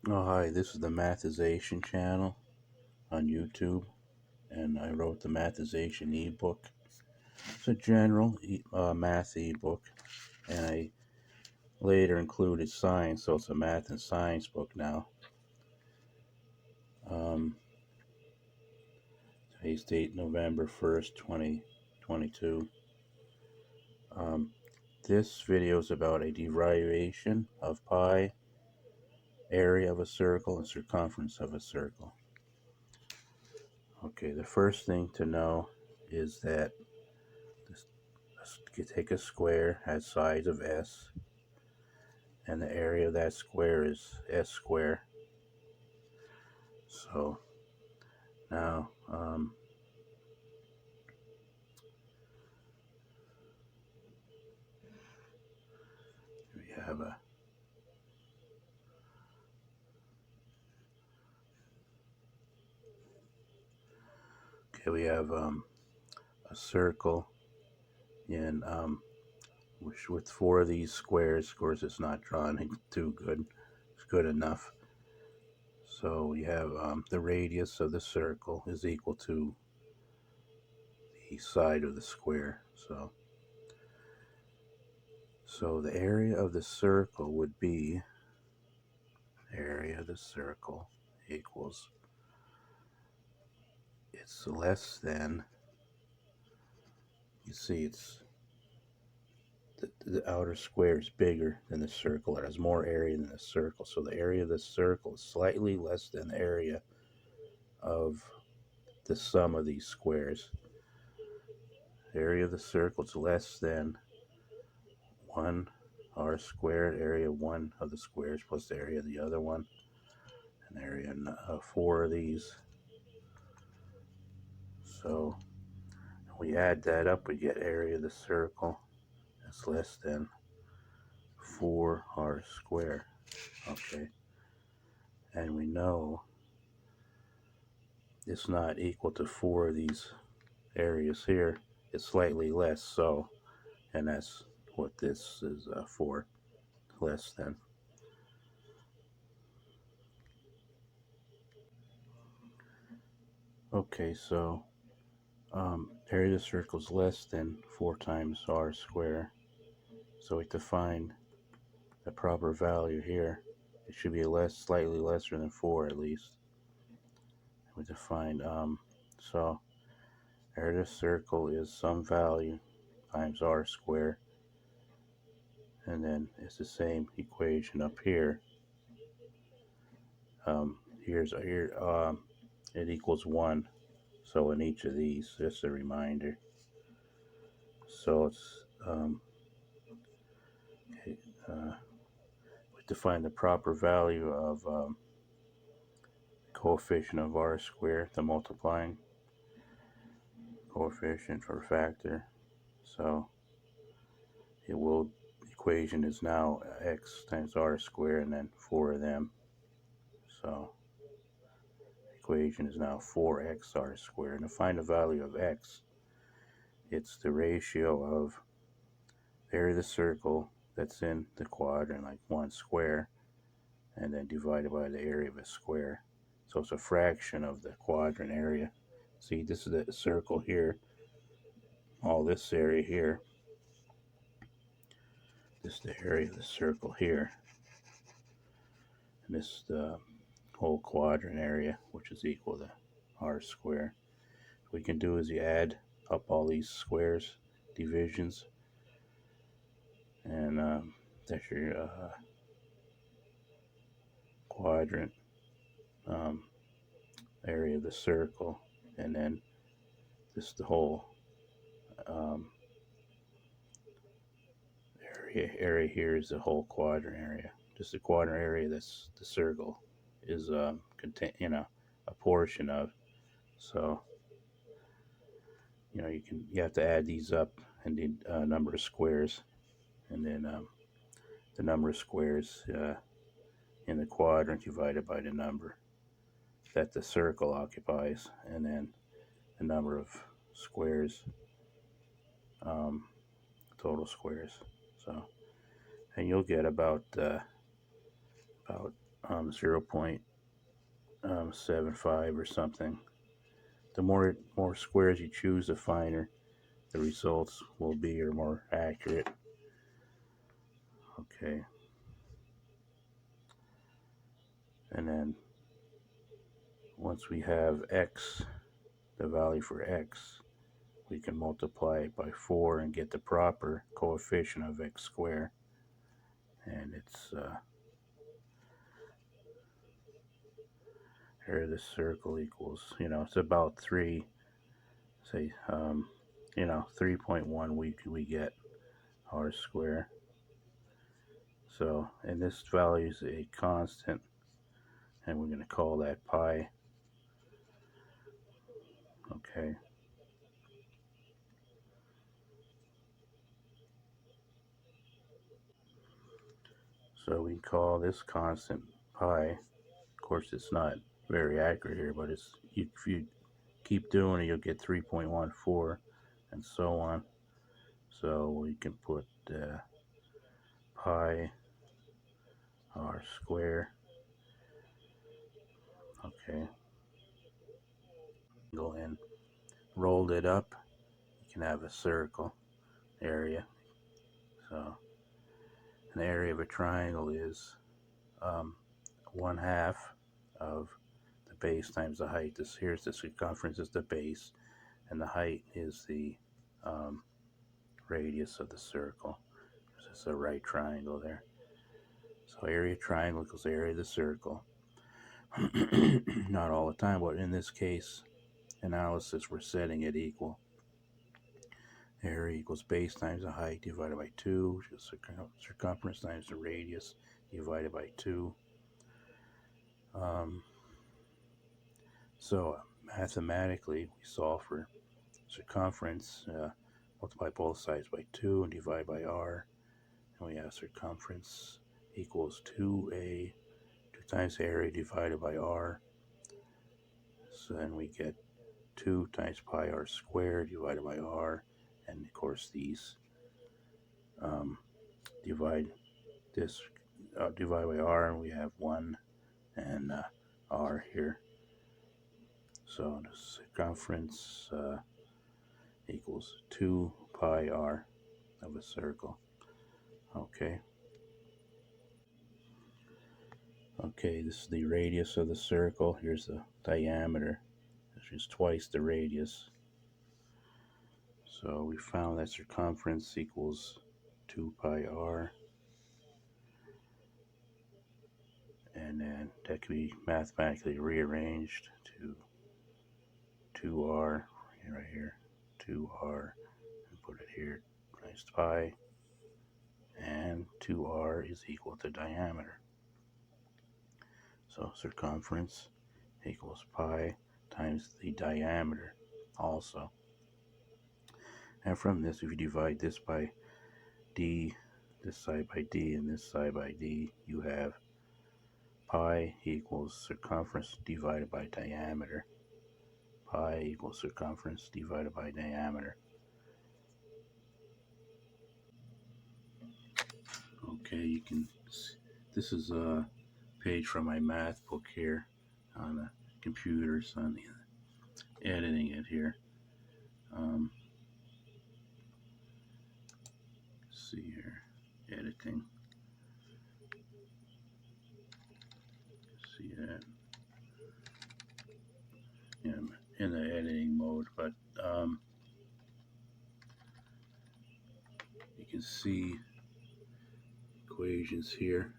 Oh, hi, this is the Mathization channel on YouTube, and I wrote the Mathization ebook. It's a general math ebook, and I later included science, so it's a math and science book now. Today's date, November 1st, 2022. This video is about a derivation of pi, area of a circle, and circumference of a circle. Okay, the first thing to know is that you take a square, has sides of s, and the area of that square is s squared. So now we have a a circle in which with 4 of these squares. Of course, it's not drawn too good. It's good enough. So we have the radius of the circle is equal to the side of the square. So the area of the circle would be area of the circle equals, it's less than, you see it's the outer square is bigger than the circle. It has more area than the circle. So the area of the circle is slightly less than the area of the sum of these squares. The area of the circle is less than 1r squared, area 1 of the squares plus the area of the other one, and area 4 of these. So we add that up, we get area of the circle that's less than 4r squared. Okay, and we know it's not equal to 4 of these areas here. It's slightly less, so, and that's what this is for, less than. Okay, so area of the circle is less than 4 times r squared. So we define the proper value here. It should be slightly lesser than 4 at least. We define so area of the circle is some value times r squared, and then it's the same equation up here. It equals 1. So in each of these, just a reminder. So it's okay, we define the proper value of coefficient of r squared, the multiplying coefficient for factor. So equation is now x times r squared, and then 4 of them. So equation is now 4xr squared. And to find the value of x, it's the ratio of the area of the circle that's in the quadrant, like 1 square, and then divided by the area of a square. So it's a fraction of the quadrant area. See, this is the circle here, all this area here. This is the area of the circle here. And this is the whole quadrant area, which is equal to r squared. What we can do is you add up all these squares, divisions, and that's your quadrant area of the circle, and then this is the whole area here is the whole quadrant area. Just the quadrant area that's the circle is contain, a portion of. So you have to add these up and the number of squares, and then the number of squares in the quadrant divided by the number that the circle occupies, and then the number of squares, total squares. So, and you'll get about about 0.75 or something. The more squares you choose, the finer the results will be, or more accurate. Okay. And then once we have x, the value for x, we can multiply it by 4 and get the proper coefficient of x squared. And it's area of the circle equals, it's about 3, say, 3.1 we get r squared. So, and this value is a constant, and we're going to call that pi. Okay. So we call this constant pi. Of course, it's not very accurate here, but if you keep doing it, you'll get 3.14 and so on. So we can put pi r squared. Okay. Go and rolled it up. You can have a circle area. So an area of a triangle is 1/2 of the base times the height. Here's the circumference is the base, and the height is the radius of the circle. This is a right triangle there. So area of triangle equals area of the circle. Not all the time, but in this case analysis, we're setting it equal. Area equals base times the height divided by 2, which is circumference times the radius divided by 2. So mathematically, we solve for circumference, multiply both sides by 2 and divide by r, and we have circumference equals 2 times area divided by r. So then we get 2 times pi r squared divided by r, and of course these divide by r, and we have 1 and r here. So the circumference equals 2 pi r of a circle. Okay. Okay, this is the radius of the circle. Here's the diameter, which is twice the radius. So we found that circumference equals 2 pi r. And then that can be mathematically rearranged to 2r right here, 2r, and put it here times pi, and 2r is equal to diameter. So circumference equals pi times the diameter also. And from this, if you divide this by d, this side by d, and this side by d, you have pi equals circumference divided by diameter. Pi equals circumference divided by diameter. Okay, you can, this is a page from my math book here on the computer, so I'm editing it here. Let's see here, editing. See that? Yeah, I'm in the editing mode, but you can see equations here.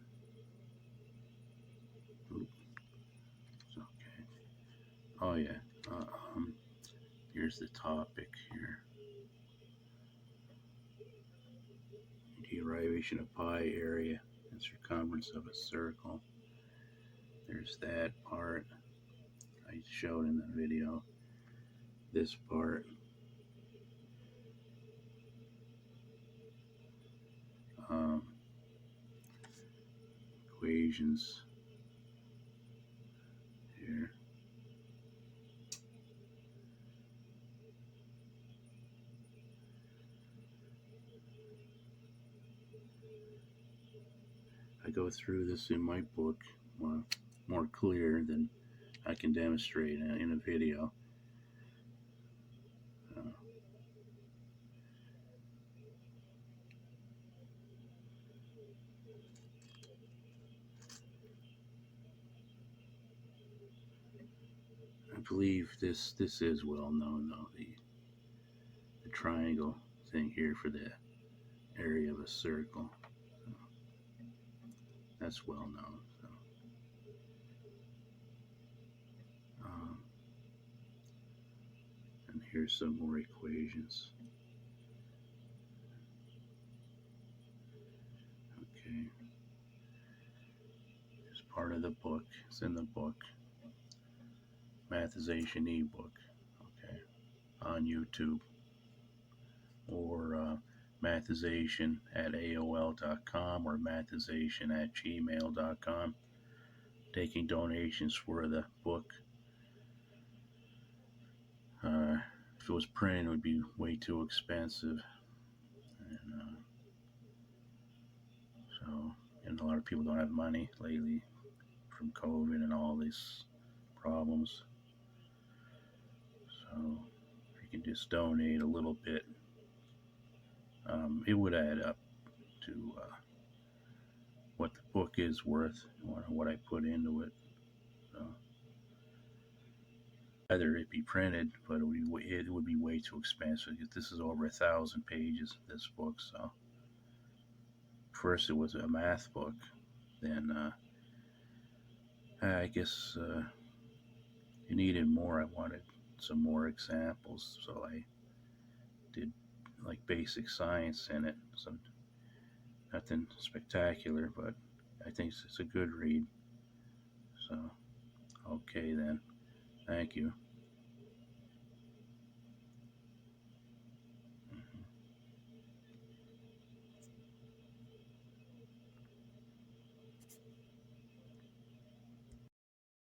Okay. Oh yeah. Here's the topic here. Derivation of pi, area and circumference of a circle. There's that part I showed in the video. This part. Equations here. I go through this in my book more clear than I can demonstrate in a video. Uh, I believe this is well known though, the triangle thing here for the area of a circle. So that's well known. So, um, and here's some more equations. Okay, it's part of the book. It's in the book, Mathization ebook. Okay, on YouTube or Mathization at AOL.com or Mathization at gmail.com. Taking donations for the book. If it was printed, it would be way too expensive. And so, and a lot of people don't have money lately from COVID and all these problems. So, if you can just donate a little bit, it would add up to what the book is worth, what I put into it. So, either it be printed, but it would be way too expensive. This is over 1,000 pages. This book, so first it was a math book, then I guess it needed more. I wanted some more examples, so I did like basic science in it. So nothing spectacular, but I think it's a good read. So okay then, thank you.